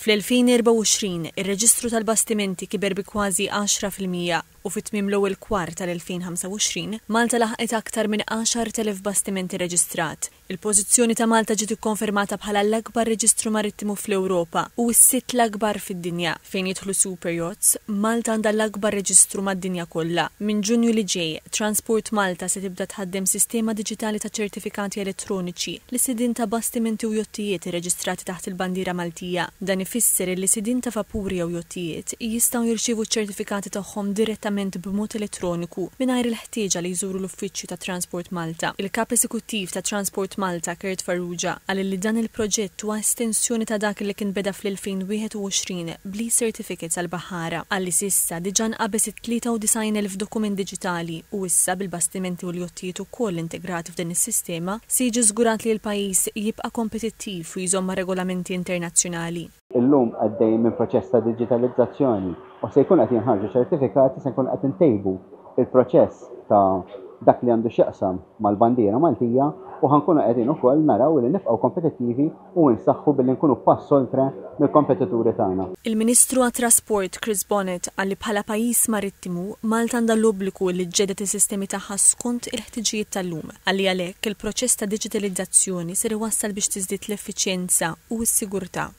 Fl-2024 ir-reġistru tal-bastimenti kiber bi kważi 10% u fit-tmiem l-ewwel kwart tal-2025 Malta laħqet aktar minn 10,000 bastimenti reġistrat. Il-pożizzjoni ta' Malta ġiet ikkonfermata bħala l-akbar reġistru marittimu fl-Ewropa u s-sitt l-akbar fid-dinja. Fejn jidħlu super yachts, Malta għandha l-akbar reġistru mad-dinja kollha. Minn Ġunju li ġej, Transport Malta se tibda tħaddem sistema diġitali ta' ċertifikati elettroniċi li sidin ta' bastimenti u jottijiet irreġistrati taħt il-bandiera Maltija. Dan ifisser li sidin ta' vapuri jew jottijiet jistgħu jirċievu ċ-ċertifikati tagħhom direttament b'mod elettroniku mingħajr il-ħtieġa li jżuru l-uffiċċju ta' Transport Malta. Il-Kap Eżekuttiv ta' Transport Malta, Kurt Farrugia, qal li dan il-proġett huwa estensjoni ta' dak li kien beda fl-2021 bli certificates għall-baħara. Għalli sissa diġà nqabes 93,000 dokument diġitali u issa bil-bastimenti u l-jottijiet ukoll integrati f'din is-sistema se jiġi żgurat li l-pajjiż jibqa' kompetittiv u jżomm regolamenti internazzjonali. Illum għaddej minn proċess ta' digitalizzazzjoni u se jkun qed jinħarġu ċertifikati se nkun qed intejbu il-proċess ta' dak li għandu x'jaqsam mal-bandiera Maltija u ħankunu qegħdin ukoll naraw li nibqgħu kompetittivi u nsaħħu billi nkunu pass oltre mill-kompetituri tagħna. Il-Ministru għat-Trasport Chris Bonnet għalli bħala pajjiż marittimu Malta għandha l-obbligu li ġġedet is-sistemi tagħha skont il-ħtiġijiet tal-lum. Għalli għalhekk il-proċess ta' digitalizzazzjoni ser iwassal biex tiżdied l-effiċjenza u s-sigurtà.